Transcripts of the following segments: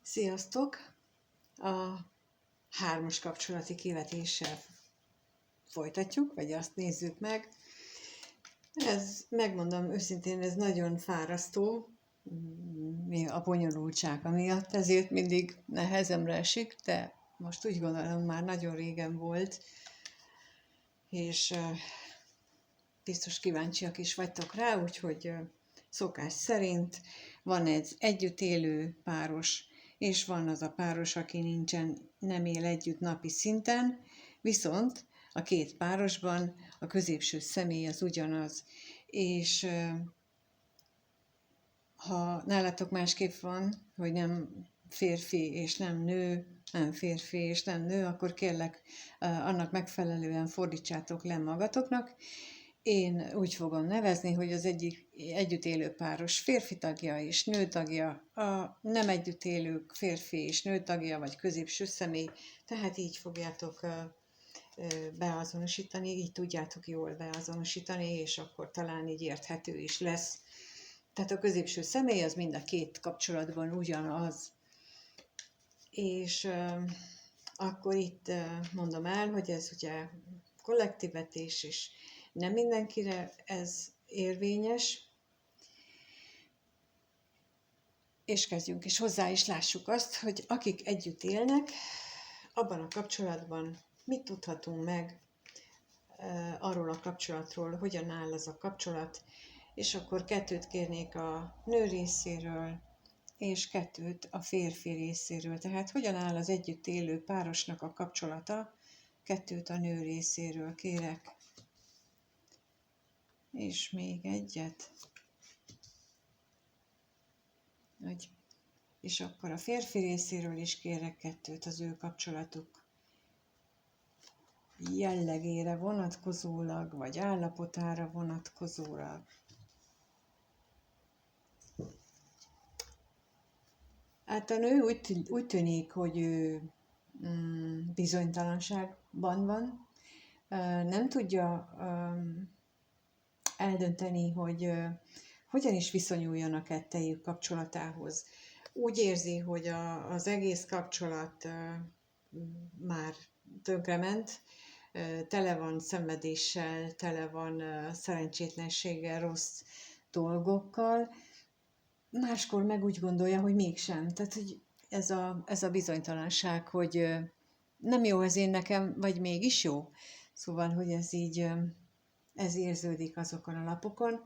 Sziasztok! A hármas kapcsolati kivetéssel folytatjuk, vagy azt nézzük meg. Megmondom őszintén, ez nagyon fárasztó, a bonyolultsága miatt, ezért mindig nehezemre esik, de most úgy gondolom, már nagyon régen volt, és biztos kíváncsiak is vagytok rá, úgyhogy szokás szerint van egy együtt élő páros, és van az a páros, aki nem él együtt napi szinten, viszont a két párosban a középső személy az ugyanaz, és ha nálatok másképp van, hogy nem férfi és nem nő, nem férfi és nem nő, akkor kérlek, annak megfelelően fordítsátok le magatoknak. Én úgy fogom nevezni, hogy az egyik együtt élő páros férfi tagja és nő tagja, a nem együtt élők férfi és nő tagja, vagy középső személy, tehát így fogjátok beazonosítani, így tudjátok jól beazonosítani, és akkor talán így érthető is lesz. Tehát a középső személy az mind a két kapcsolatban ugyanaz. És akkor itt mondom el, hogy ez ugye kollektív vetés, és nem mindenkire ez érvényes. És kezdjünk is hozzá, és lássuk azt, hogy akik együtt élnek, abban a kapcsolatban mit tudhatunk meg arról a kapcsolatról, hogyan áll ez a kapcsolat, és akkor 2 kérnék a nő részéről, és 2 a férfi részéről. Tehát hogyan áll az együtt élő párosnak a kapcsolata, 2 a nő részéről kérek. És még 1. És akkor a férfi részéről is kérek 2 az ő kapcsolatuk jellegére vonatkozólag, vagy állapotára vonatkozólag. Hát a nő úgy tűnik, hogy ő bizonytalanságban van, nem tudja eldönteni, hogy hogyan is viszonyuljon a kettejük kapcsolatához. Úgy érzi, hogy az egész kapcsolat már tönkrement, tele van szenvedéssel, tele van szerencsétlenséggel, rossz dolgokkal, máskor meg úgy gondolja, hogy mégsem. Tehát, hogy ez a bizonytalanság, hogy nem jó ez én nekem, vagy mégis jó. Szóval, hogy ez így, ez érződik azokon a lapokon,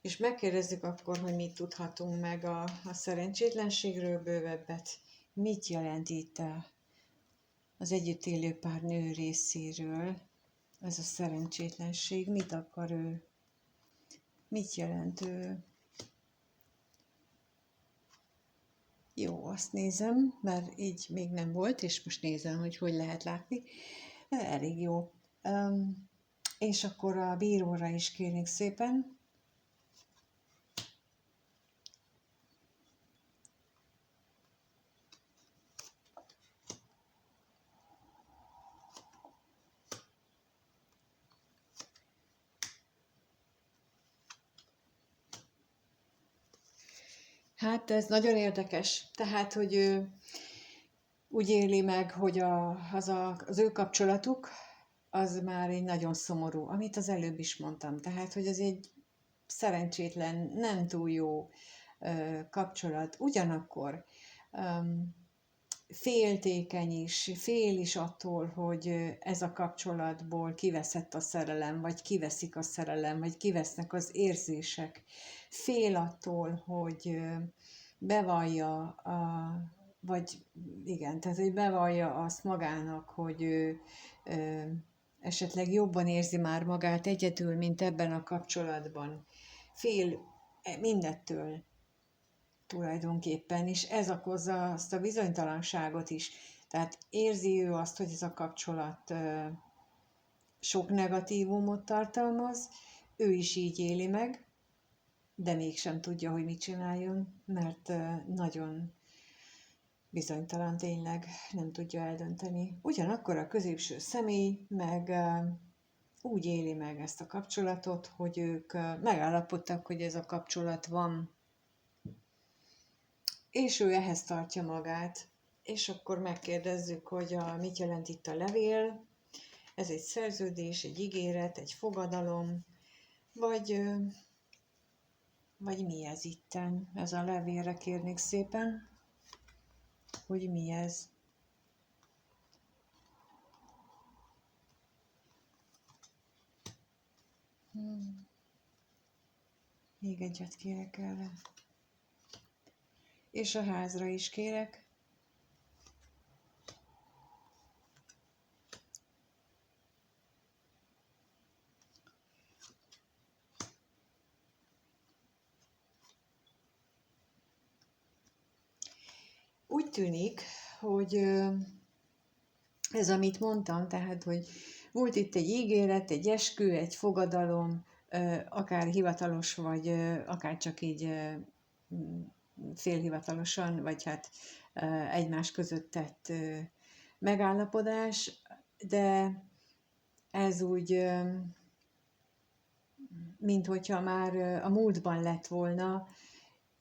és megkérdezzük akkor, hogy mit tudhatunk meg a szerencsétlenségről bővebbet. Mit jelent itt az együtt élő pár nő részéről ez a szerencsétlenség? Mit akar ő? Mit jelent ő? Jó, azt nézem, mert így még nem volt, és most nézem, hogy lehet látni. Elég jó. És akkor a bíróra is kérnék szépen. Hát ez nagyon érdekes. Tehát, hogy ő úgy éli meg, hogy az ő kapcsolatuk az már egy nagyon szomorú, amit az előbb is mondtam. Tehát, hogy ez egy szerencsétlen, nem túl jó kapcsolat. Ugyanakkor féltékeny is, fél is attól, hogy ez a kapcsolatból kiveszett a szerelem, vagy kiveszik a szerelem, vagy kivesznek az érzések. Fél attól, hogy bevallja, vagy igen, tehát hogy bevallja azt magának, hogy ő esetleg jobban érzi már magát egyedül, mint ebben a kapcsolatban. Fél mindettől tulajdonképpen, és ez okozza azt a bizonytalanságot is. Tehát érzi ő azt, hogy ez a kapcsolat sok negatívumot tartalmaz, ő is így éli meg, de mégsem tudja, hogy mit csináljon, mert nagyon bizonytalan tényleg, nem tudja eldönteni. Ugyanakkor a középső személy meg úgy éli meg ezt a kapcsolatot, hogy ők megállapodtak, hogy ez a kapcsolat van. és ő ehhez tartja magát. És akkor megkérdezzük, hogy mit jelent itt a levél. Ez egy szerződés, egy ígéret, egy fogadalom, vagy mi ez itten? Ez a levélre kérnék szépen, hogy mi ez. Még egyet kérek erre. És a házra is kérek. Úgy tűnik, hogy ez, amit mondtam, tehát, hogy volt itt egy ígéret, egy eskü, egy fogadalom, akár hivatalos, vagy akár csak így félhivatalosan, vagy hát egymás között tett megállapodás, de ez úgy, minthogyha már a múltban lett volna,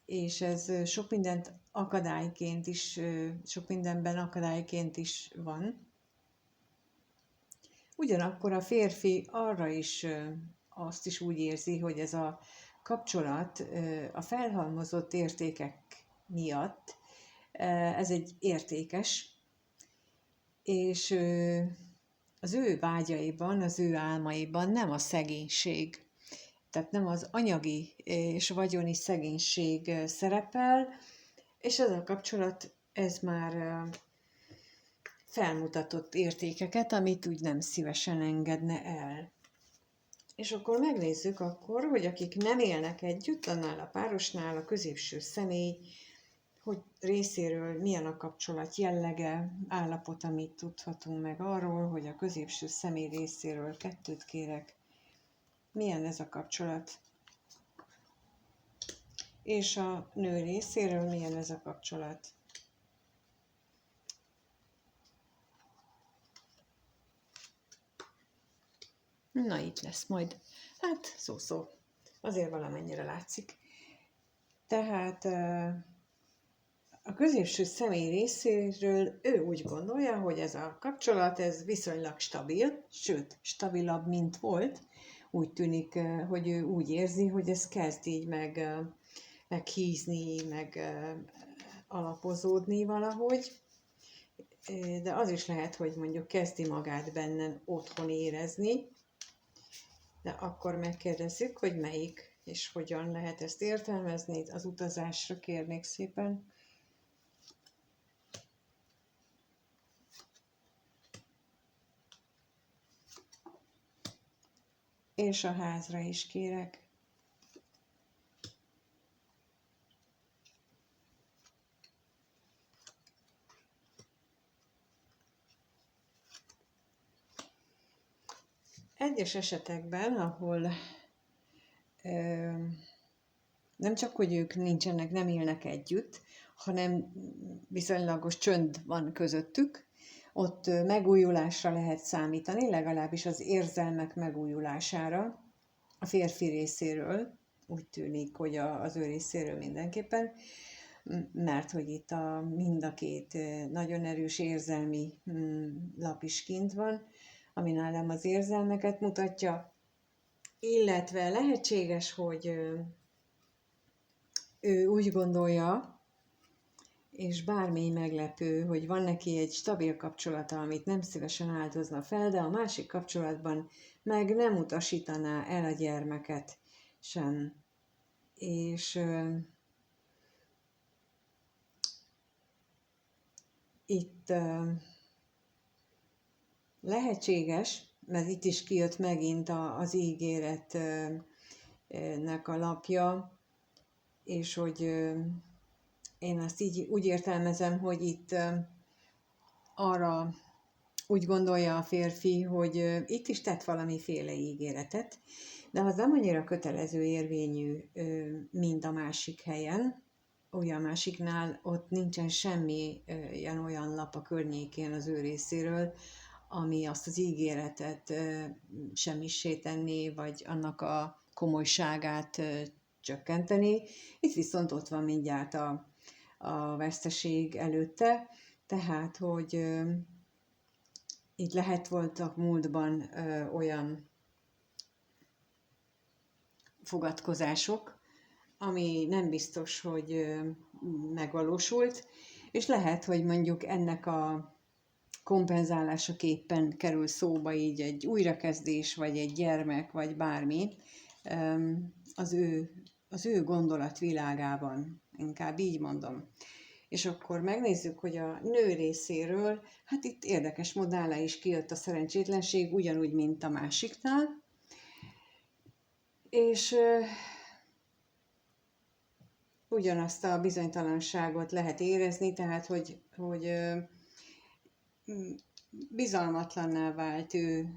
és ez sok mindent akadályként is, sok mindenben akadályként is van. Ugyanakkor a férfi arra is azt is úgy érzi, hogy ez a kapcsolat a felhalmozott értékek miatt, ez egy értékes, és az ő vágyaiban, az ő álmaiban nem a szegénység, tehát nem az anyagi és vagyoni szegénység szerepel, és ez a kapcsolat, ez már felmutatott értékeket, amit úgy nem szívesen engedne el. És akkor megnézzük akkor, hogy akik nem élnek együtt, annál a párosnál a középső személy, hogy részéről milyen a kapcsolat jellege, állapot, amit tudhatunk meg arról, hogy a középső személy részéről 2 kérek, milyen ez a kapcsolat. És a nő részéről milyen ez a kapcsolat. Na, itt lesz majd. Hát, szó-szó. Azért valamennyire látszik. Tehát a középső személy részéről ő úgy gondolja, hogy ez a kapcsolat, ez viszonylag stabil, sőt, stabilabb, mint volt. Úgy tűnik, hogy ő úgy érzi, hogy ez kezd így meghízni, meg alapozódni valahogy. De az is lehet, hogy mondjuk kezdi magát bennem otthon érezni, de akkor megkérdezzük, hogy melyik és hogyan lehet ezt értelmezni. Az utazásra kérnék szépen. És a házra is kérek. Egyes esetekben, ahol nem csak, hogy ők nincsenek, nem élnek együtt, hanem viszonylagos csönd van közöttük, ott megújulásra lehet számítani, legalábbis az érzelmek megújulására a férfi részéről, úgy tűnik, hogy az ő részéről mindenképpen, mert hogy itt mind a két nagyon erős érzelmi lap is kint van, ami nálam az érzelmeket mutatja, illetve lehetséges, hogy ő úgy gondolja, és bármi meglepő, hogy van neki egy stabil kapcsolata, amit nem szívesen áldozna fel, de a másik kapcsolatban meg nem utasítaná el a gyermeket sem. És itt lehetséges, mert itt is kijött megint az ígéretnek a lapja, és hogy én azt így úgy értelmezem, hogy itt arra úgy gondolja a férfi, hogy itt is tett valamiféle ígéretet, de az nem annyira kötelező érvényű, mint a másik helyen. Ugye a másiknál ott nincsen semmi olyan lap a környékén az ő részéről, ami azt az ígéretet semmissé tenné, vagy annak a komolyságát csökkenteni. Itt viszont ott van mindjárt a veszteség előtte, tehát, hogy itt voltak múltban olyan fogadkozások, ami nem biztos, hogy megvalósult, és lehet, hogy mondjuk ennek a kompenzálásaképpen kerül szóba így egy újrakezdés, vagy egy gyermek, vagy bármi az ő gondolatvilágában, inkább így mondom. És akkor megnézzük, hogy a nő részéről, hát itt érdekes módon is kijött a szerencsétlenség, ugyanúgy, mint a másiknál, és ugyanazt a bizonytalanságot lehet érezni, tehát, hogy bizalmatlanná vált ő,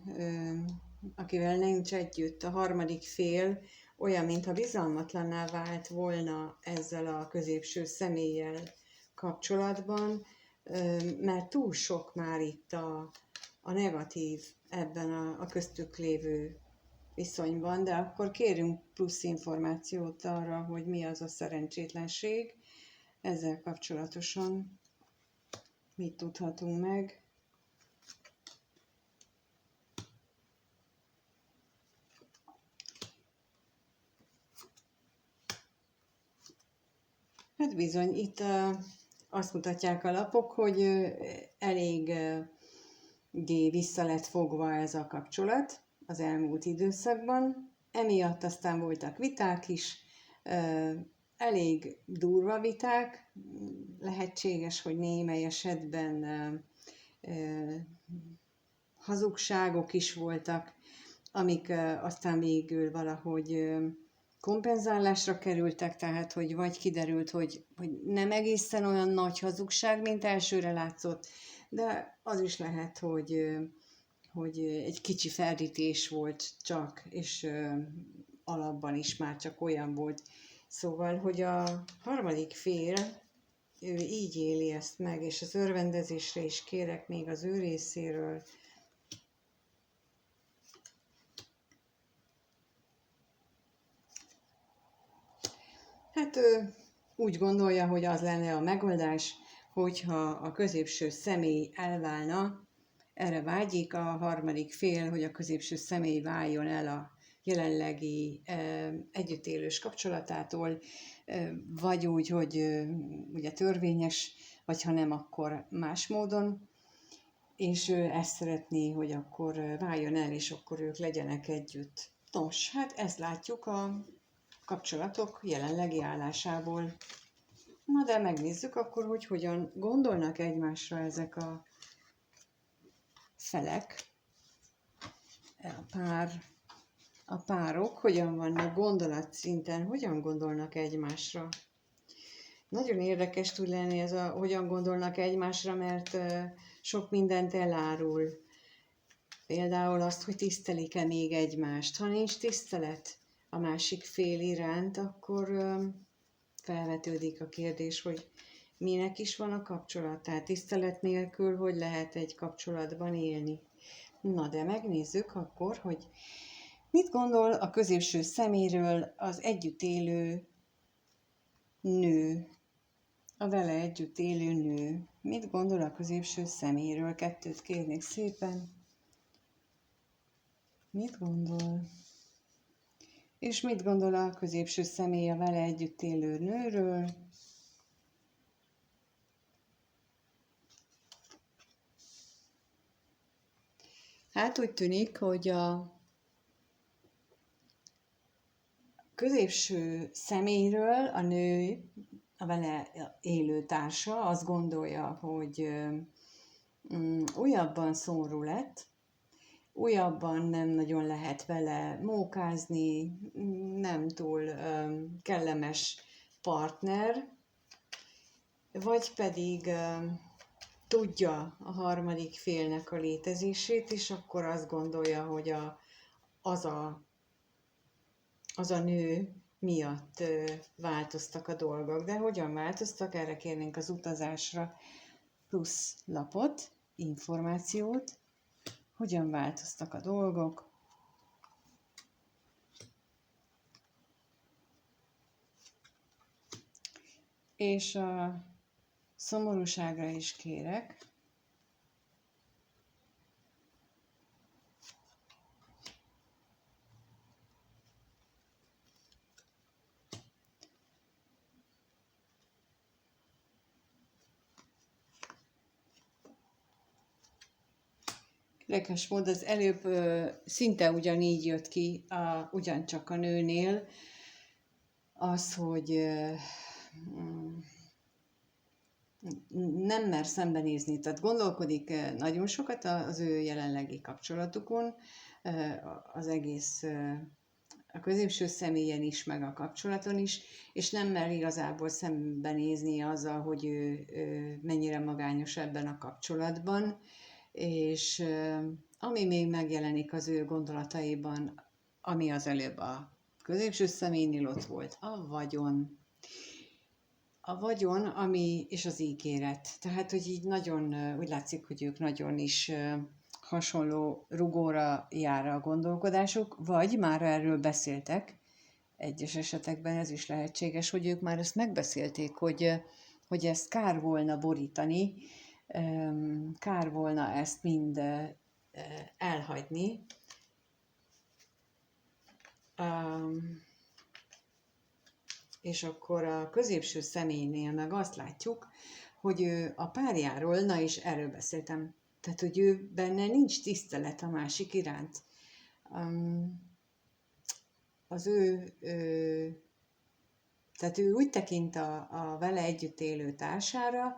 akivel nincs együtt. A harmadik fél olyan, mintha bizalmatlanná vált volna ezzel a középső személlyel kapcsolatban, mert túl sok már itt a negatív ebben a köztük lévő viszonyban, de akkor kérünk plusz információt arra, hogy mi az a szerencsétlenség. Ezzel kapcsolatosan mit tudhatunk meg. Hát bizony, itt azt mutatják a lapok, hogy elég vissza lett fogva ez a kapcsolat az elmúlt időszakban. Emiatt aztán voltak viták is, elég durva viták, lehetséges, hogy némely esetben hazugságok is voltak, amik aztán végül valahogy kompenzálásra kerültek, tehát hogy vagy kiderült, hogy nem egészen olyan nagy hazugság, mint elsőre látszott, de az is lehet, hogy egy kicsi ferdítés volt csak, és alapban is már csak olyan volt. Szóval, hogy a harmadik fél, ő így éli ezt meg, és az örvendezésre is kérek még az ő részéről. Hát ő úgy gondolja, hogy az lenne a megoldás, hogyha a középső személy elválna, erre vágyik a harmadik fél, hogy a középső személy váljon el a jelenlegi együttélős kapcsolatától, vagy úgy, hogy ugye törvényes, vagy ha nem, akkor más módon, és ő ezt szeretné, hogy akkor váljon el, és akkor ők legyenek együtt. Nos, hát ezt látjuk a kapcsolatok jelenlegi állásából. Na de megnézzük akkor, hogy hogyan gondolnak egymásra ezek a felek, a párok, hogyan vannak gondolatszinten, hogyan gondolnak egymásra. Nagyon érdekes tud lenni ez a hogyan gondolnak egymásra, mert sok mindent elárul. Például azt, hogy tisztelik-e még egymást. Ha nincs tisztelet a másik fél iránt, akkor felvetődik a kérdés, hogy minek is van a kapcsolat. Tehát tisztelet nélkül, hogy lehet egy kapcsolatban élni. Na de megnézzük akkor, hogy mit gondol a középső szeméről az együtt élő nő, a vele együtt élő nő. Mit gondol a középső szeméről? Kettőt kérnék szépen. Mit gondol? És mit gondol a középső személy a vele együtt élő nőről? Hát úgy tűnik, hogy a középső személyről a nő, a vele élő társa azt gondolja, hogy újabban szomorú lett, újabban nem nagyon lehet vele mókázni, nem túl kellemes partner, vagy pedig tudja a harmadik félnek a létezését, és akkor azt gondolja, hogy az a nő miatt változtak a dolgok. De hogyan változtak? Erre kérnénk az utazásra plusz lapot, információt. Hogyan változtak a dolgok? És a Szomorúságra is kérek. Érdekes mód, az előbb szinte ugyanígy jött ki, ugyancsak a nőnél, az, hogy nem mer szembenézni, tehát gondolkodik nagyon sokat az ő jelenlegi kapcsolatukon, az egész a középső személyen is, meg a kapcsolaton is, és nem mer igazából szembenézni azzal, hogy ő mennyire magányos ebben a kapcsolatban, és ami még megjelenik az ő gondolataiban, ami az előbb a középső személynél ott volt, a vagyon. A vagyon, ami, és az ígéret. Tehát, hogy így nagyon, úgy látszik, hogy ők nagyon is hasonló rugóra jár a gondolkodásuk, vagy már erről beszéltek, egyes esetekben ez is lehetséges, hogy ők már ezt megbeszélték, hogy ezt kár volna borítani, kár volna ezt mind elhagyni. És akkor a középső személynél meg azt látjuk, hogy ő a párjáról, na és erről beszéltem, tehát, hogy ő benne nincs tisztelet a másik iránt. Tehát ő úgy tekint a vele együtt élő társára,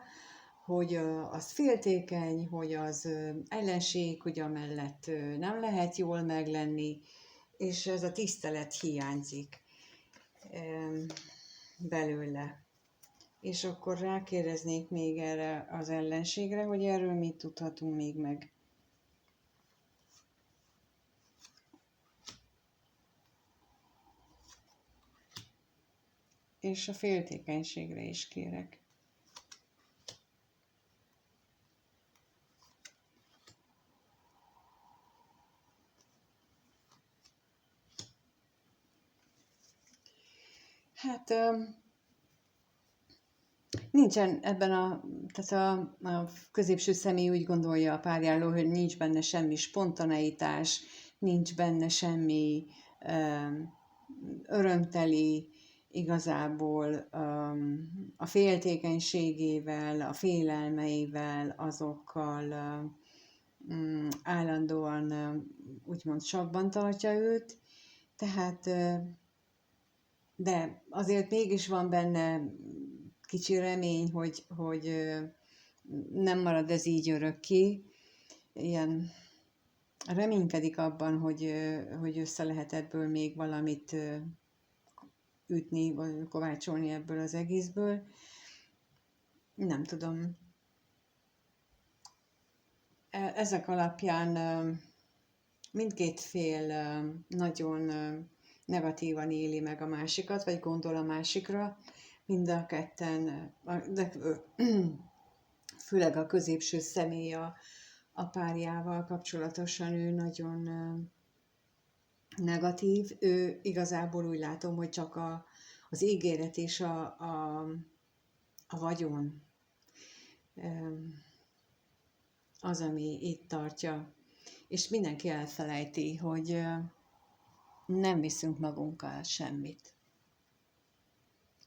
hogy az féltékeny, hogy az ellenség, hogy amellett nem lehet jól meglenni, és ez a tisztelet hiányzik belőle. És akkor rákérdeznék még erre az ellenségre, hogy erről mit tudhatunk még meg. És a féltékenységre is kérek. Hát nincsen ebben tehát a középső személy úgy gondolja a párjáról, hogy nincs benne semmi spontaneitás, nincs benne semmi örömteli, igazából a féltékenységével, a félelmeivel, azokkal állandóan úgymond sabban tartja őt, tehát de azért mégis van benne kicsi remény, hogy nem marad ez így örökké. Ilyen reménykedik abban, hogy össze lehet ebből még valamit ütni, vagy kovácsolni ebből az egészből. Nem tudom. Ezek alapján mindkét fél nagyon negatívan éli meg a másikat, vagy gondol a másikra. Mind a ketten, de főleg a középső személy a párjával kapcsolatosan ő nagyon negatív. Ő igazából úgy látom, hogy csak az ígéret és a vagyon az, ami itt tartja. És mindenki elfelejti, hogy nem viszünk magunkkal semmit.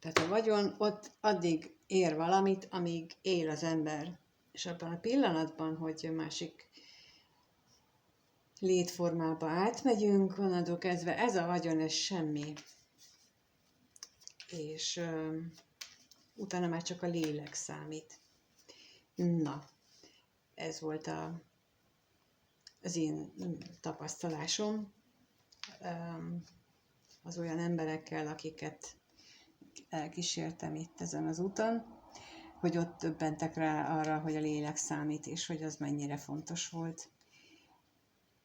Tehát a vagyon ott addig ér valamit, amíg él az ember. És abban a pillanatban, hogy másik létformába átmegyünk, onnantól kezdve ez a vagyon, ez semmi. És utána már csak a lélek számít. Na, ez volt az én tapasztalásom az olyan emberekkel, akiket elkísértem itt ezen az úton, hogy ott döbbentek rá arra, hogy a lélek számít, és hogy az mennyire fontos volt.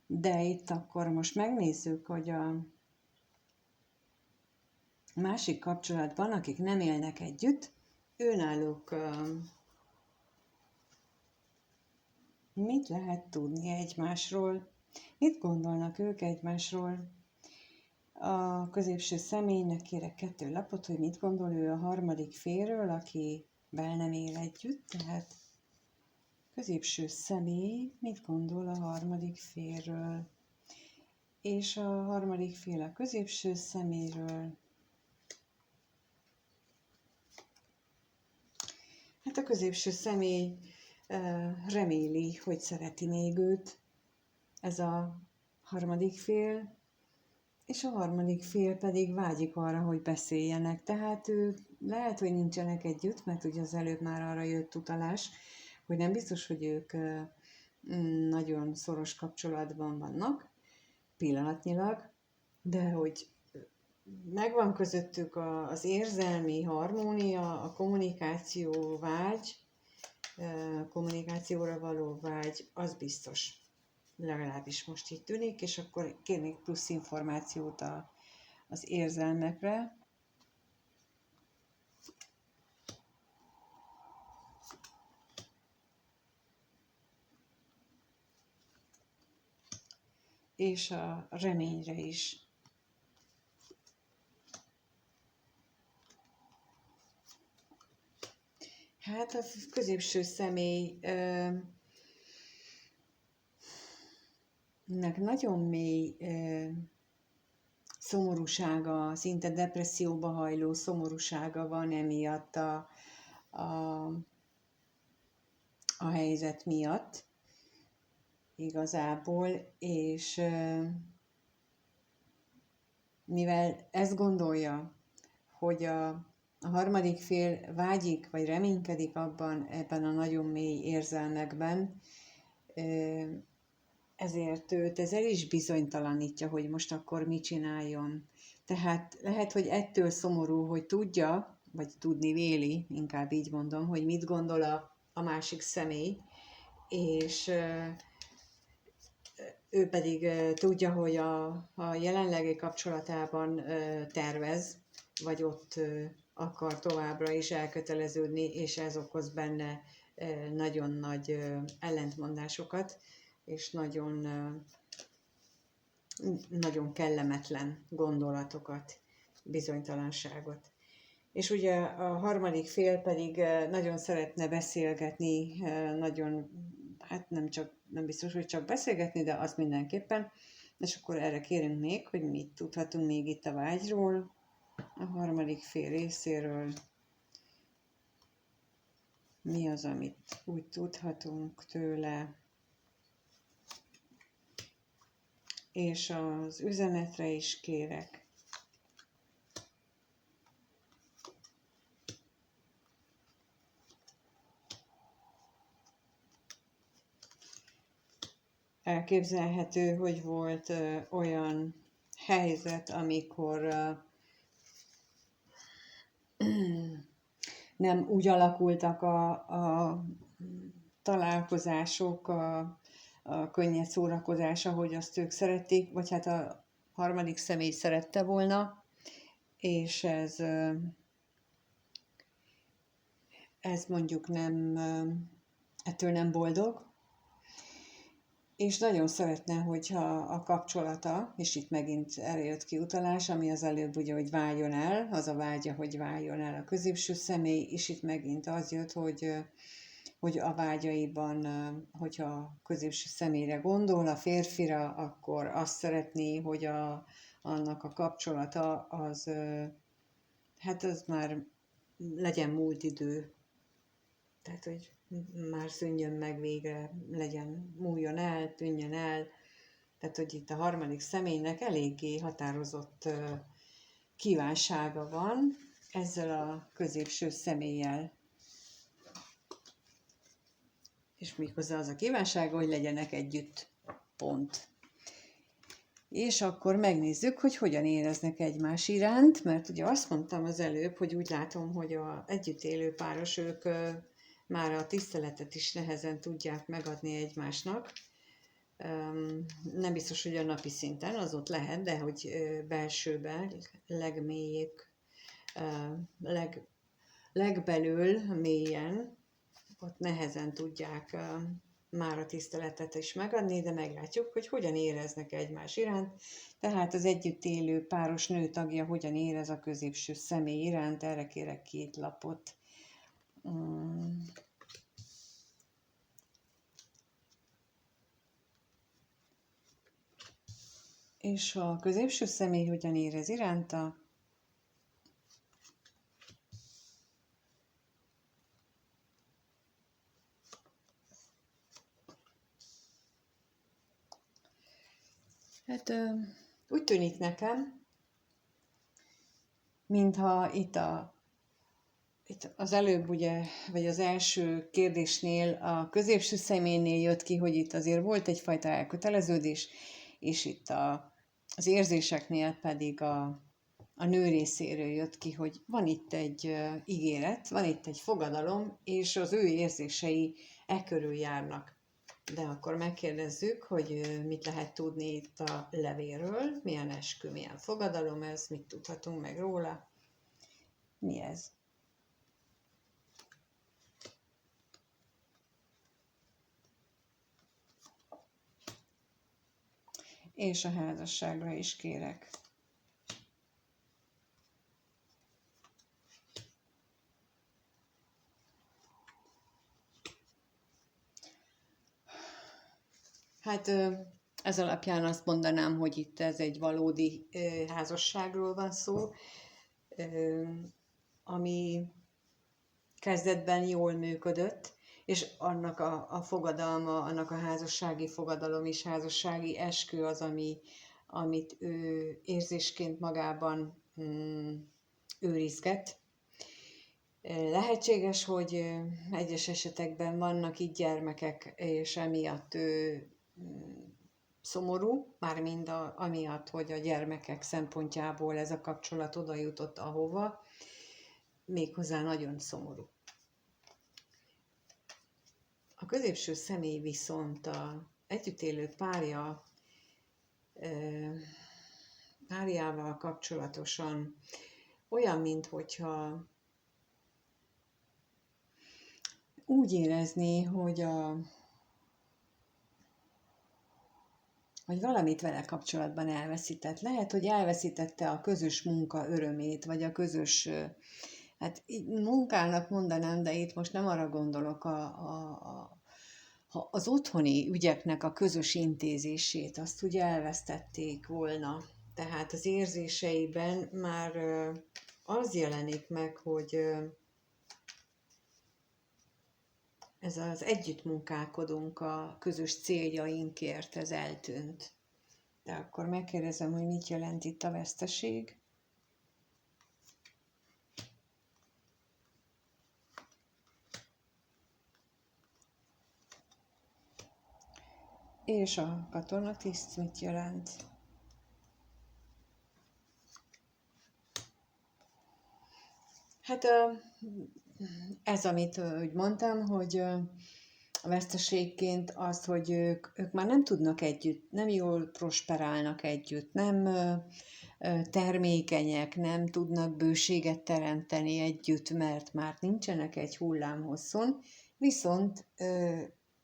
De itt akkor most megnézzük, hogy a másik kapcsolatban, akik nem élnek együtt, őnáluk mit lehet tudni egymásról, mit gondolnak ők egymásról. A középső személynek kérek 2 lapot, hogy mit gondol ő a harmadik félről, aki nem él együtt, tehát középső személy mit gondol a harmadik félről, és a harmadik fél a középső személyről. Hát a középső személy reméli, hogy szereti még őt, ez a harmadik fél, és a harmadik fél pedig vágyik arra, hogy beszéljenek. Tehát ő lehet, hogy nincsenek együtt, mert ugye az előbb már arra jött utalás, hogy nem biztos, hogy ők nagyon szoros kapcsolatban vannak pillanatnyilag, de hogy megvan közöttük az érzelmi harmónia, a kommunikáció vágy, kommunikációra való vágy, az biztos. Legalábbis most így tűnik, és akkor kérnék plusz információt az érzelmekre. És a reményre is. Hát a középső személy nek nagyon mély szomorúsága, szinte depresszióba hajló szomorúsága van emiatt a helyzet miatt igazából, és mivel ezt gondolja, hogy a harmadik fél vágyik, vagy reménykedik ebben a nagyon mély érzelmekben, ezért őt ez el is bizonytalanítja, hogy most akkor mit csináljon. Tehát lehet, hogy ettől szomorú, hogy tudja, vagy tudni véli, inkább így mondom, hogy mit gondol a másik személy, és ő pedig tudja, hogy a jelenlegi kapcsolatában tervez, vagy ott akar továbbra is elköteleződni, és ez okoz benne nagyon nagy ellentmondásokat, és nagyon, nagyon kellemetlen gondolatokat, bizonytalanságot. És ugye a harmadik fél pedig nagyon szeretne beszélgetni, nagyon, hát nem biztos, hogy csak beszélgetni, de az mindenképpen. És akkor erre kérünk még, hogy mit tudhatunk még itt a vágyról, a harmadik fél részéről. Mi az, amit úgy tudhatunk tőle. És az üzenetre is kérek. Elképzelhető, hogy volt olyan helyzet, amikor nem úgy alakultak a találkozások, a könnyed szórakozás, ahogy azt ők szerették, vagy hát a harmadik személy szerette volna, és ez mondjuk ettől nem boldog, és nagyon szeretne, hogyha a kapcsolata, és itt megint erre jött ki utalás, ami az előbb ugye, hogy váljon el, az a vágya, hogy váljon el a középső személy, és itt megint az jött, hogy a vágyaiban, hogyha a középső személyre gondol, a férfira, akkor azt szeretné, hogy annak a kapcsolata az, hát az már legyen múlt idő. Tehát, hogy már szűnjön meg végre, múljon el, tűnjön el. Tehát, hogy itt a harmadik személynek eléggé határozott kívánsága van ezzel a középső személlyel. És méghozzá az a kívánsága, hogy legyenek együtt. Pont. És akkor megnézzük, hogy hogyan éreznek egymás iránt, mert ugye azt mondtam az előbb, hogy úgy látom, hogy az együtt élő páros, ők már a tiszteletet is nehezen tudják megadni egymásnak. Nem biztos, hogy a napi szinten, az ott lehet, de hogy belsőben, legbelül, mélyen, ott nehezen tudják már a tiszteletet is megadni, de meglátjuk, hogy hogyan éreznek egymás iránt. Tehát az együtt élő páros nő tagja hogyan érez a középső személy iránt, erre kérek 2 lapot. Mm. És a középső személy hogyan érez iránta? Hát úgy tűnik nekem, mintha itt az előbb ugye, vagy az első kérdésnél, a középső személynél jött ki, hogy itt azért volt egyfajta elköteleződés, és itt az érzéseknél pedig a nő részéről jött ki, hogy van itt egy ígéret, van itt egy fogadalom, és az ő érzései e körül járnak. De akkor megkérdezzük, hogy mit lehet tudni itt a levélről, milyen eskü, milyen fogadalom ez, mit tudhatunk meg róla. Mi ez? És a házasságra is kérek. Hát ez alapján azt mondanám, hogy itt ez egy valódi házasságról van szó, ami kezdetben jól működött, és annak a fogadalma, annak a házassági fogadalom és házassági eskü az, amit ő érzésként magában őrizget. Lehetséges, hogy egyes esetekben vannak itt gyermekek, és emiatt ő szomorú, mármint amiatt, hogy a gyermekek szempontjából ez a kapcsolat oda jutott ahova, méghozzá nagyon szomorú. A középső személy viszont a együtt élő párjával kapcsolatosan olyan, minthogyha úgy érezni, hogy valamit vele kapcsolatban elveszített. Lehet, hogy elveszítette a közös munka örömét, vagy a közös, hát munkának mondanám, de itt most nem arra gondolok, az otthoni ügyeknek a közös intézését, azt ugye elvesztették volna. Tehát az érzéseiben már az jelenik meg, hogy ez az együttmunkálkodunk a közös céljainkért, ez eltűnt. De akkor megkérdezem, hogy mit jelent itt a veszteség. És a katonatiszt mit jelent? Hát ez, amit úgy mondtam, hogy a veszteségként az, hogy ők már nem tudnak együtt, nem jól prosperálnak együtt, nem termékenyek, nem tudnak bőséget teremteni együtt, mert már nincsenek egy hullámhosszon, viszont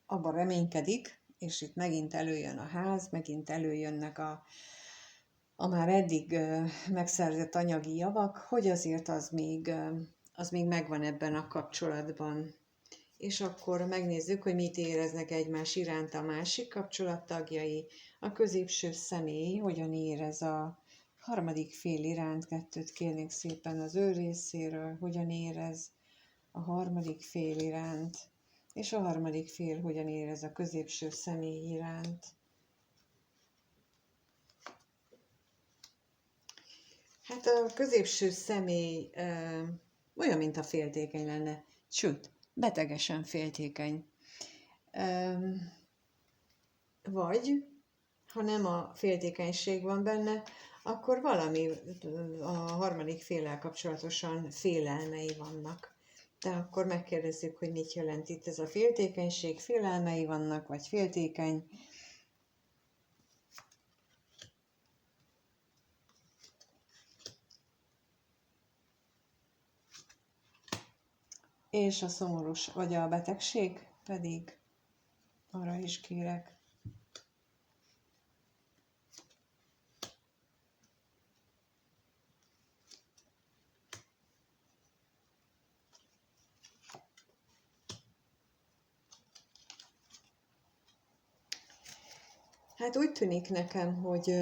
abban reménykedik, és itt megint előjön a ház, megint előjönnek a már eddig megszerzett anyagi javak, hogy azért az még megvan ebben a kapcsolatban. És akkor megnézzük, hogy mit éreznek egymás iránt a másik kapcsolattagjai, a középső személy hogyan érez a harmadik fél iránt, kettőt kérnék szépen az ő részéről, hogyan érez a harmadik fél iránt, és a harmadik fél hogyan érez a középső személy iránt. Hát a középső személy olyan, mint a féltékeny lenne, sőt, betegesen féltékeny. Vagy, ha nem a féltékenység van benne, akkor valami a harmadik féllel kapcsolatosan félelmei vannak. De akkor megkérdezzük, hogy mit jelent itt ez a féltékenység, félelmei vannak, vagy féltékeny. És a szomorús, vagy a betegség pedig, arra is kérek. Hát úgy tűnik nekem, hogy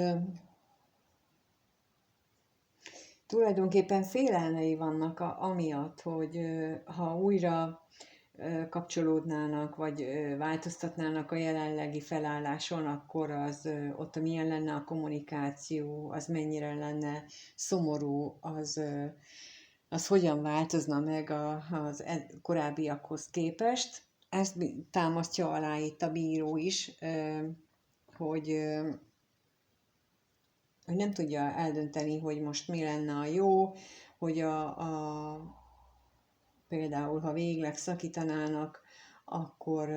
tulajdonképpen félelmei vannak amiatt, hogy ha újra kapcsolódnának, vagy változtatnának a jelenlegi felálláson, akkor az ott milyen lenne a kommunikáció, az mennyire lenne szomorú, az hogyan változna meg az korábbiakhoz képest. Ezt támasztja alá itt a bíró is, hogy nem tudja eldönteni, hogy most mi lenne a jó, hogy például, ha végleg szakítanának, akkor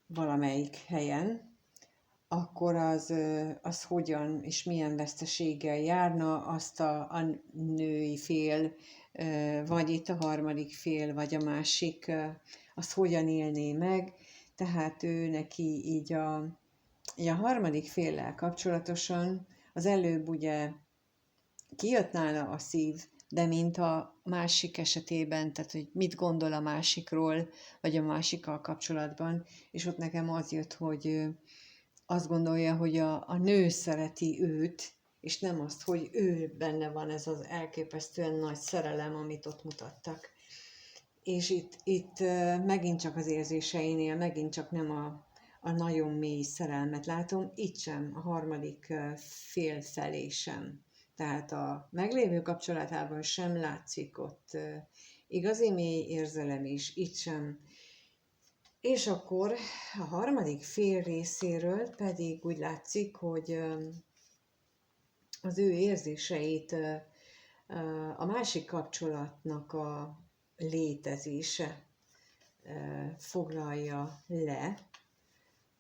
valamelyik helyen, akkor az hogyan és milyen veszteséggel járna, azt a női fél, vagy itt a harmadik fél, vagy a másik, azt hogyan élné meg. Tehát ő neki így a harmadik féllel kapcsolatosan az előbb ugye kijött nála a szív, de mint a másik esetében, tehát hogy mit gondol a másikról, vagy a másikkal kapcsolatban, és ott nekem az jött, hogy azt gondolja, hogy a nő szereti őt, és nem azt, hogy ő benne van ez az elképesztően nagy szerelem, amit ott mutattak. És itt megint csak az érzéseinél, megint csak nem a nagyon mély szerelmet látom, itt sem, a harmadik fél felé sem. Tehát a meglévő kapcsolatában sem látszik ott igazi mély érzelem is, itt sem. És akkor a harmadik fél részéről pedig úgy látszik, hogy az ő érzéseit a másik kapcsolatnak a létezése foglalja le,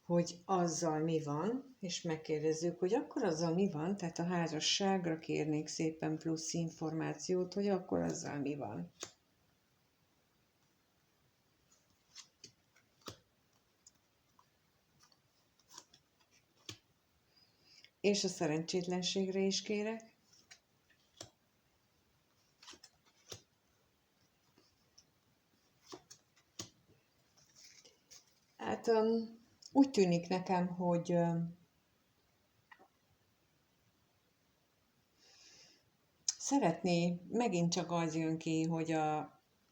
hogy azzal mi van, és megkérdezzük, hogy akkor azzal mi van, tehát a házasságra kérnék szépen plusz információt, hogy akkor azzal mi van. És a szerencsétlenségre is kérek. Hát úgy tűnik nekem, hogy szeretné, megint csak az jön ki, hogy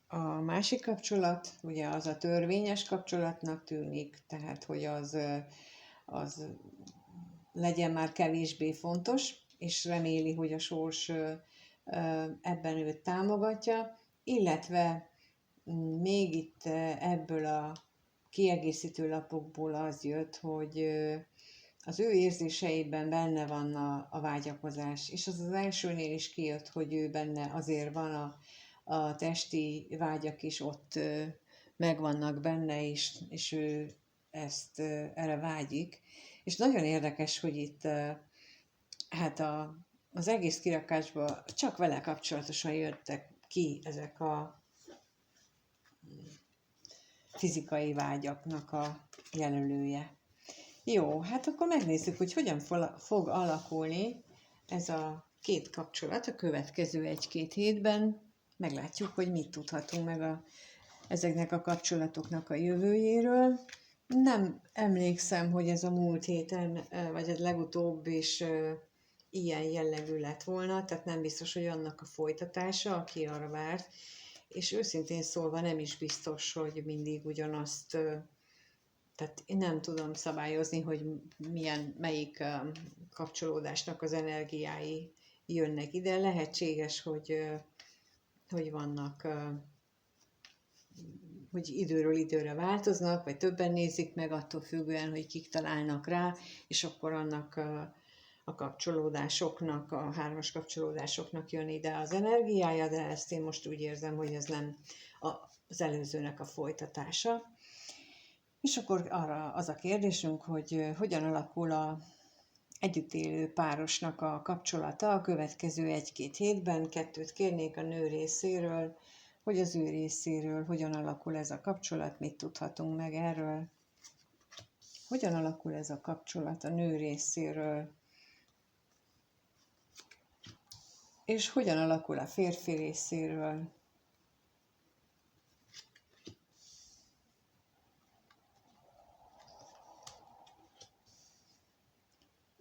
a másik kapcsolat, ugye az a törvényes kapcsolatnak tűnik, tehát hogy az legyen már kevésbé fontos, és reméli, hogy a sors ebben őt támogatja, illetve még itt ebből a kiegészítő lapokból az jött, hogy az ő érzéseiben benne van a vágyakozás, és az elsőnél is kijött, hogy ő benne azért van a testi vágyak is ott megvannak benne, és ő ezt erre vágyik. És nagyon érdekes, hogy itt hát az egész kirakásban csak vele kapcsolatosan jöttek ki ezek a fizikai vágyaknak a jelölője. Jó, hát akkor megnézzük, hogy hogyan fog alakulni ez a két kapcsolat a következő 1-2 hétben. Meglátjuk, hogy mit tudhatunk meg ezeknek a kapcsolatoknak a jövőjéről. Nem emlékszem, hogy ez a múlt héten, vagy a legutóbb is ilyen jellegű lett volna, tehát nem biztos, hogy annak a folytatása, aki arra várt, és őszintén szólva nem is biztos, hogy mindig ugyanazt, tehát én nem tudom szabályozni, hogy melyik kapcsolódásnak az energiái jönnek ide. Lehetséges, hogy vannak, hogy időről időre változnak, vagy többen nézik meg, attól függően, hogy kik találnak rá, és akkor annak a kapcsolódásoknak, a hármas kapcsolódásoknak jön ide az energiája, de ezt én most úgy érzem, hogy ez nem az előzőnek a folytatása. És akkor arra az a kérdésünk, hogy hogyan alakul a együtt élő párosnak a kapcsolata a következő 1-2 hétben. 2 kérnék a nő részéről, hogy az ő részéről hogyan alakul ez a kapcsolat, mit tudhatunk meg erről. Hogyan alakul ez a kapcsolat a nő részéről, és hogyan alakul a férfi részéről.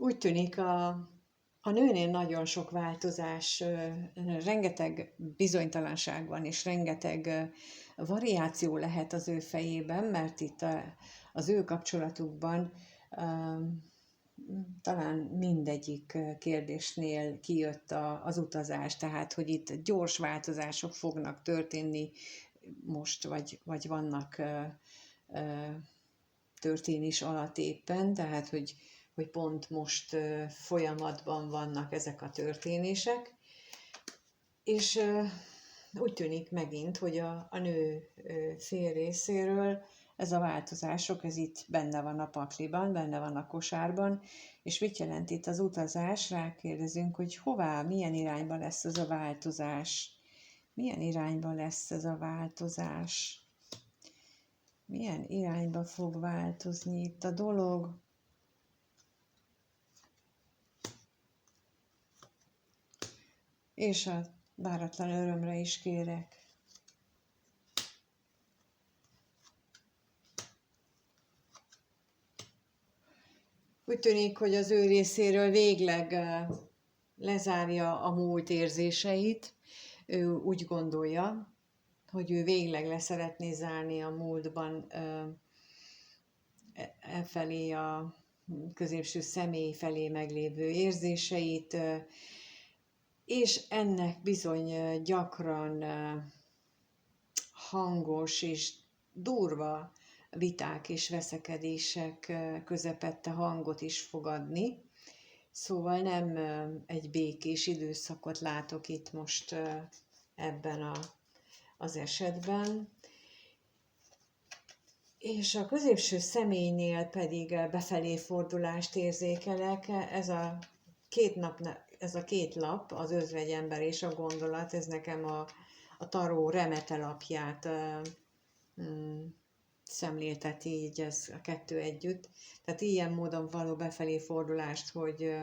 Úgy tűnik a nőnél nagyon sok változás, rengeteg bizonytalanság van, és rengeteg variáció lehet az ő fejében, mert itt az ő kapcsolatukban talán mindegyik kérdésnél kijött az utazás, tehát hogy itt gyors változások fognak történni most, vagy vannak történés alatt éppen, tehát hogy pont most folyamatban vannak ezek a történések, és úgy tűnik megint, hogy a nő fél részéről ez a változások, ez itt benne van a pakliban, benne van a kosárban, és mit jelent itt az utazás? Rákérdezünk, hogy hová, milyen irányba lesz ez a változás? Milyen irányba lesz ez a változás? Milyen irányba fog változni itt a dolog? És a váratlan örömre is kérek. Úgy tűnik, hogy az ő részéről végleg lezárja a múlt érzéseit. Ő úgy gondolja, hogy ő végleg le szeretné zárni a múltban felé a középső személy felé meglévő érzéseit, és ennek bizony gyakran hangos és durva viták és veszekedések közepette hangot is fogadni. Szóval nem egy békés időszakot látok itt most ebben az esetben. És a középső személynél pedig befelé fordulást érzékelek. Ez a két lap, az özvegyember és a gondolat, ez nekem a taró remete lapját szemlélteti így ez a kettő együtt. Tehát ilyen módon való befelé fordulást, hogy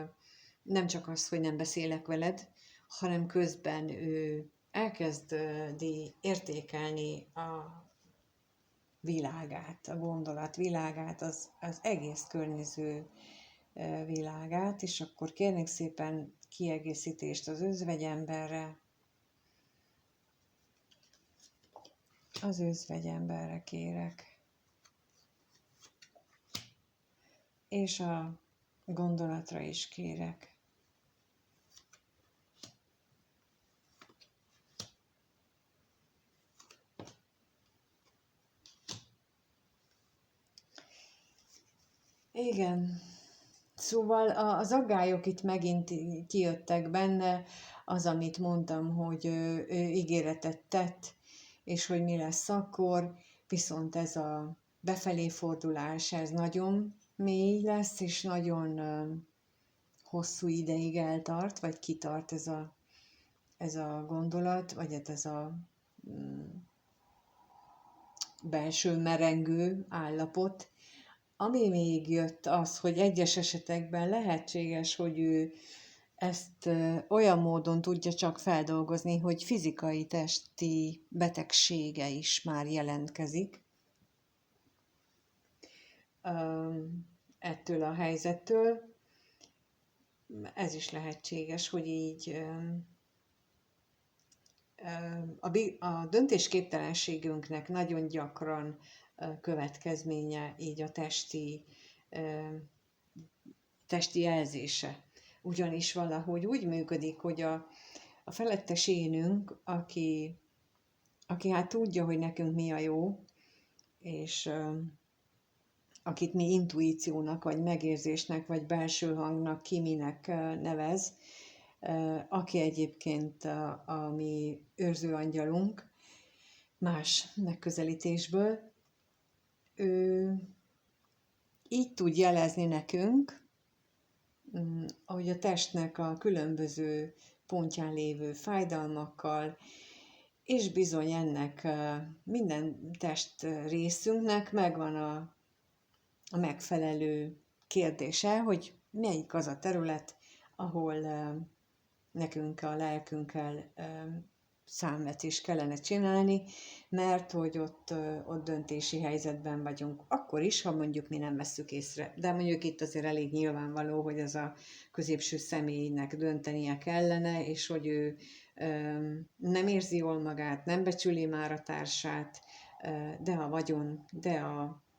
nem csak az, hogy nem beszélek veled, hanem közben ő elkezdi értékelni a világát, a gondolat világát, az egész környező világát, és akkor kérnék szépen kiegészítést az özvegyemberre. Az özvegyemberre kérek. És a gondolatra is kérek. Igen, szóval az aggályok itt megint kijöttek benne, az, amit mondtam, hogy ő ígéretet tett, és hogy mi lesz akkor, viszont ez a befelé fordulás, ez nagyon mély lesz, és nagyon hosszú ideig eltart, vagy kitart ez a gondolat, vagy hát ez a belső merengő állapot. Ami még jött az, hogy egyes esetekben lehetséges, hogy ő ezt olyan módon tudja csak feldolgozni, hogy fizikai, testi betegsége is már jelentkezik ettől a helyzettől. Ez is lehetséges, hogy így a döntésképtelenségünknek nagyon gyakran következménye így a testi jelzése. Ugyanis valahogy úgy működik, hogy a felettes énünk, aki hát tudja, hogy nekünk mi a jó, és akit mi intuíciónak, vagy megérzésnek, vagy belső hangnak, ki minek nevez, aki egyébként a mi őrzőangyalunk, más megközelítésből, ő így tud jelezni nekünk, hogy a testnek a különböző pontján lévő fájdalmakkal, és bizony ennek minden test részünknek megvan a megfelelő kérdése, hogy melyik az a terület, ahol nekünk a lelkünkkel számvetést kellene csinálni, mert hogy ott döntési helyzetben vagyunk. Akkor is, ha mondjuk mi nem vesszük észre. De mondjuk itt azért elég nyilvánvaló, hogy ez a középső személynek döntenie kellene, és hogy ő nem érzi jól magát, nem becsüli már a társát, de a vagyon, de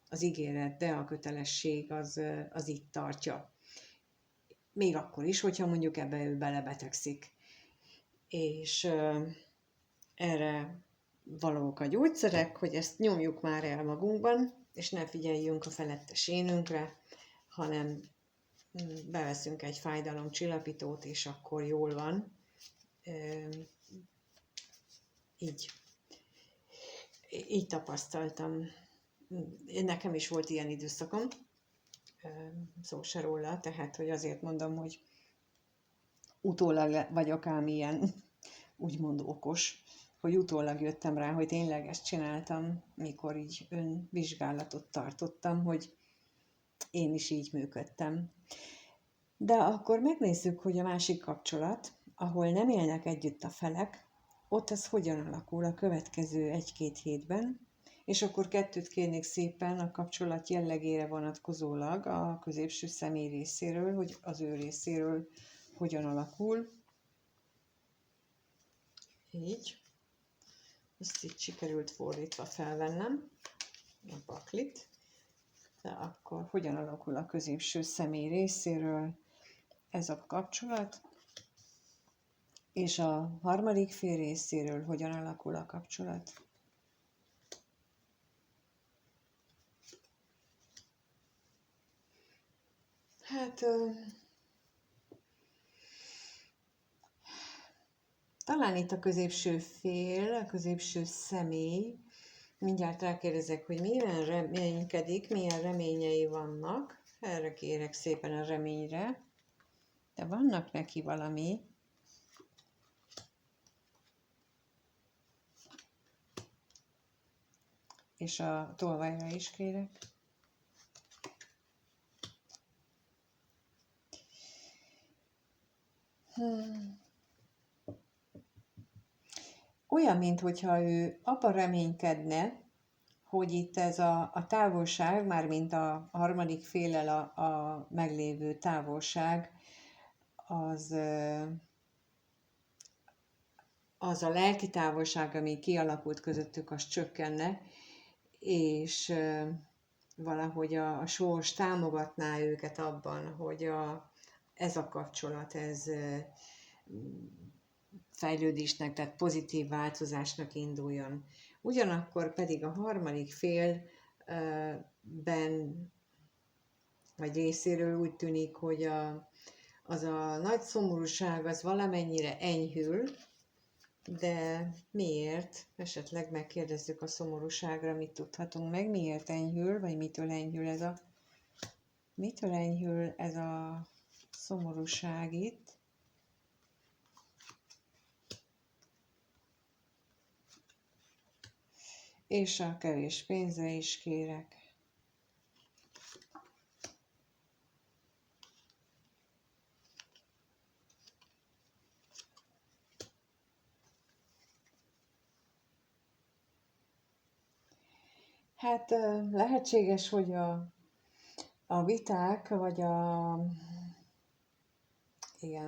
az ígéret, de a kötelesség az itt tartja. Még akkor is, hogyha mondjuk ebbe ő belebetegszik. És erre valók a gyógyszerek, hogy ezt nyomjuk már el magunkban, és ne figyeljünk a felettes énünkre, hanem beveszünk egy fájdalomcsillapítót, és akkor jól van. Így tapasztaltam. Nekem is volt ilyen időszakom, szó se róla, tehát hogy azért mondom, hogy utólag vagyok ám ilyen, úgymond okos, hogy utólag jöttem rá, hogy tényleg ezt csináltam, mikor így önvizsgálatot tartottam, hogy én is így működtem. De akkor megnézzük, hogy a másik kapcsolat, ahol nem élnek együtt a felek, ott ez hogyan alakul a következő 1-2 hétben, és akkor 2 kérnék szépen a kapcsolat jellegére vonatkozólag a középső személy részéről, hogy az ő részéről hogyan alakul. Így. Ezt így sikerült fordítva felvennem, a paklit. De akkor hogyan alakul a középső személy részéről ez a kapcsolat, és a harmadik fél részéről hogyan alakul a kapcsolat. Hát talán itt a középső fél, a középső személy, mindjárt rákérdezek, hogy milyen reménykedik, milyen reményei vannak. Erre kérek szépen a reményre. De vannak neki valami. És a tolvajra is kérek. Olyan, mintha ő abban reménykedne, hogy itt ez a távolság, mármint a harmadik féllel a meglévő távolság, az a lelki távolság, ami kialakult közöttük, az csökkenne, és valahogy a sors támogatná őket abban, hogy ez a kapcsolat, ez fejlődésnek, tehát pozitív változásnak induljon. Ugyanakkor pedig a harmadik félben vagy részéről úgy tűnik, hogy az a nagy szomorúság az valamennyire enyhül, de miért? Esetleg megkérdezzük a szomorúságra, mit tudhatunk meg, miért enyhül, vagy mitől enyhül ez a szomorúság itt. És a kevés pénzre is kérek. Hát lehetséges, hogy a viták, vagy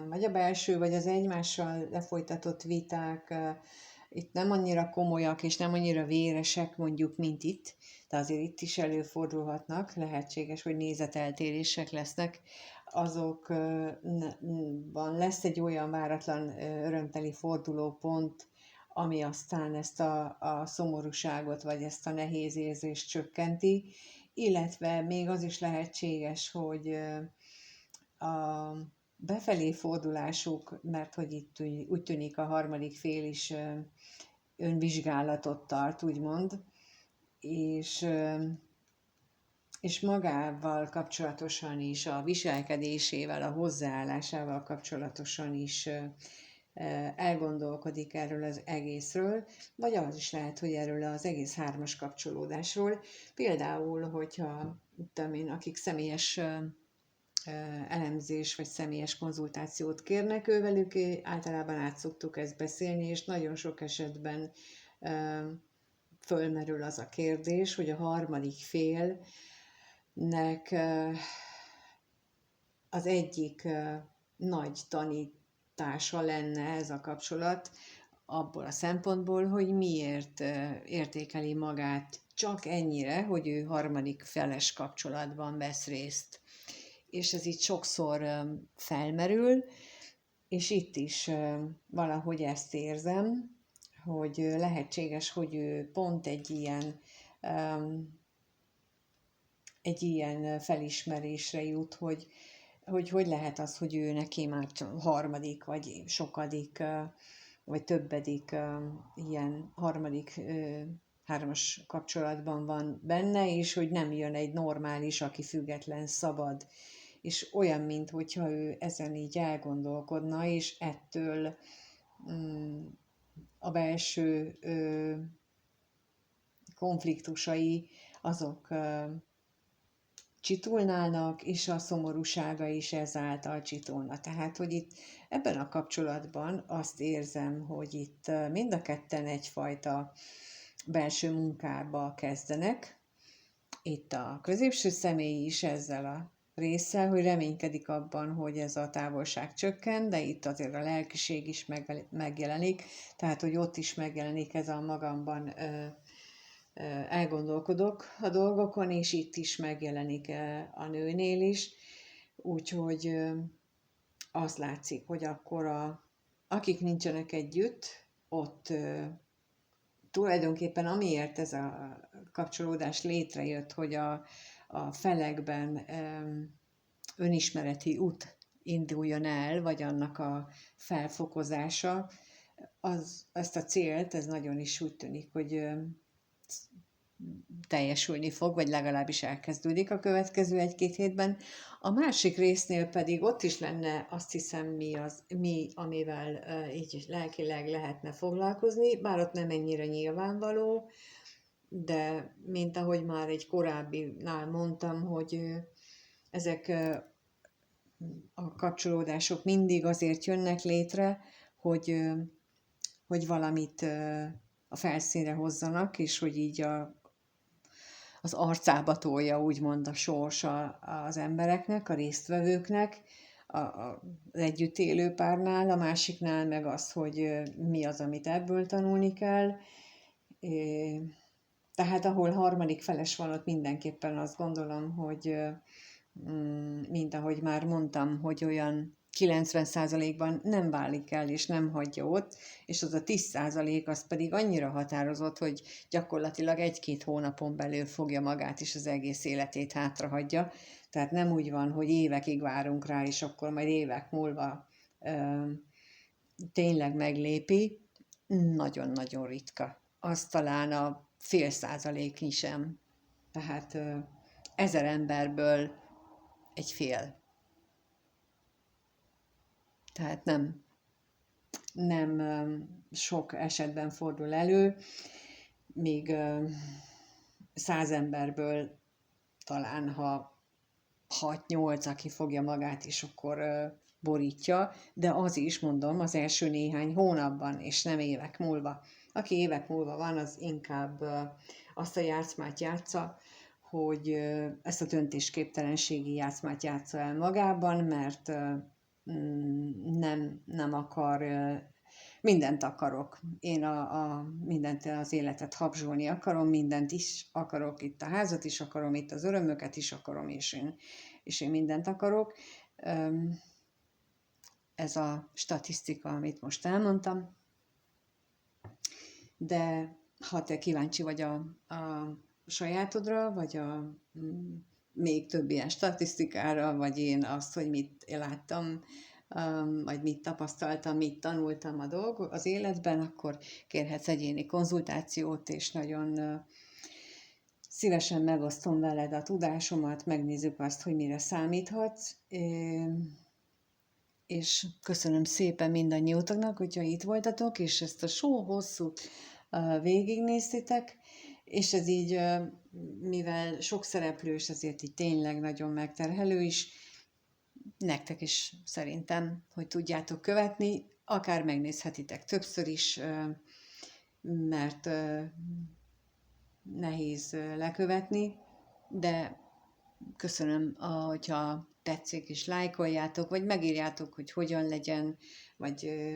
vagy a belső, vagy az egymással lefolytatott viták itt nem annyira komolyak, és nem annyira véresek mondjuk, mint itt, de azért itt is előfordulhatnak, lehetséges, hogy nézeteltérések lesznek, azokban lesz egy olyan váratlan örömteli fordulópont, ami aztán ezt a szomorúságot, vagy ezt a nehéz érzést csökkenti, illetve még az is lehetséges, hogy a befelé fordulásuk, mert hogy itt úgy tűnik a harmadik fél is önvizsgálatot tart, úgymond, és magával kapcsolatosan is, a viselkedésével, a hozzáállásával kapcsolatosan is elgondolkodik erről az egészről, vagy az is lehet, hogy erről az egész 3-as kapcsolódásról. Például, hogyha akik személyes elemzés vagy személyes konzultációt kérnek ővelük, általában át szoktuk ezt beszélni, és nagyon sok esetben fölmerül az a kérdés, hogy a harmadik félnek az egyik nagy tanítása lenne ez a kapcsolat, abból a szempontból, hogy miért értékeli magát csak ennyire, hogy ő harmadik feles kapcsolatban vesz részt. És ez itt sokszor felmerül, és itt is valahogy ezt érzem, hogy lehetséges, hogy ő pont egy ilyen felismerésre jut, hogy lehet az, hogy ő neki már harmadik, vagy sokadik, vagy többedik ilyen harmadik hármas kapcsolatban van benne, és hogy nem jön egy normális, aki független, szabad, és olyan, mintha ő ezen így elgondolkodna, és ettől a belső konfliktusai azok csitulnának, és a szomorúsága is ezáltal csitulna. Tehát, hogy itt ebben a kapcsolatban azt érzem, hogy itt mind a ketten egyfajta belső munkába kezdenek. Itt a középső személy is ezzel a résszel, hogy reménykedik abban, hogy ez a távolság csökken, de itt azért a lelkiség is megjelenik, tehát, hogy ott is megjelenik ez a magamban elgondolkodok a dolgokon, és itt is megjelenik a nőnél is, úgyhogy azt látszik, hogy akkor akik nincsenek együtt, ott tulajdonképpen amiért ez a kapcsolódás létrejött, hogy a felekben önismereti út induljon el, vagy annak a felfokozása, ezt a célt, ez nagyon is úgy tűnik, hogy teljesülni fog, vagy legalábbis elkezdődik a következő 1-2 hétben. A másik résznél pedig ott is lenne, azt hiszem, amivel így lelkileg lehetne foglalkozni, bár ott nem ennyire nyilvánvaló, de mint ahogy már egy korábbinál mondtam, hogy ezek a kapcsolódások mindig azért jönnek létre, hogy valamit a felszínre hozzanak, és hogy így az arcába tolja úgymond a sors az embereknek, a résztvevőknek, az együtt élő párnál, a másiknál meg az, hogy mi az, amit ebből tanulni kell. Tehát ahol harmadik feles van, ott mindenképpen azt gondolom, hogy mint ahogy már mondtam, hogy olyan 90%-ban nem válik el, és nem hagyja ott, és az a 10% az pedig annyira határozott, hogy gyakorlatilag 1-2 hónapon belül fogja magát, és az egész életét hátrahagyja. Tehát nem úgy van, hogy évekig várunk rá, és akkor majd évek múlva tényleg meglépi. Nagyon-nagyon ritka. Az talán a 0,5% sem. Tehát 1000 emberből 1,5. Tehát nem sok esetben fordul elő, míg 100 emberből talán, ha 6-8, aki fogja magát, és akkor borítja, de az is, mondom, az első néhány hónapban, és nem évek múlva. Aki évek múlva van, az inkább azt a játszmát játsza, hogy ezt a döntésképtelenségi játszmát játsza el magában, mert nem akar, mindent akarok. Én mindent, az életet habzsolni akarom, mindent is akarok, itt a házat is akarom, itt az örömöket is akarom, és én mindent akarok. Ez a statisztika, amit most elmondtam. De ha te kíváncsi vagy a sajátodra, vagy még több ilyen statisztikára, vagy én azt, hogy mit láttam, vagy mit tapasztaltam, mit tanultam az életben, akkor kérhetsz egyéni konzultációt, és nagyon szívesen megosztom veled a tudásomat, megnézzük azt, hogy mire számíthatsz, és köszönöm szépen mindannyiótoknak, hogyha itt voltatok, és ezt a hosszút végignéztétek, és ez így, mivel sok szereplős, ezért így tényleg nagyon megterhelő is, nektek is szerintem, hogy tudjátok követni, akár megnézhetitek többször is, mert nehéz lekövetni, de köszönöm, hogyha tetszik és lájkoljátok, vagy megírjátok, hogy hogyan legyen, vagy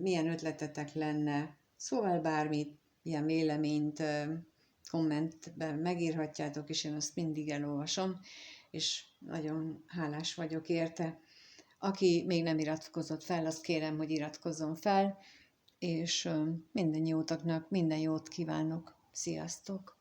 milyen ötletetek lenne. Szóval bármit, ilyen véleményt kommentben megírhatjátok, és én azt mindig elolvasom, és nagyon hálás vagyok érte. Aki még nem iratkozott fel, azt kérem, hogy iratkozzon fel, és minden jótoknak minden jót kívánok. Sziasztok!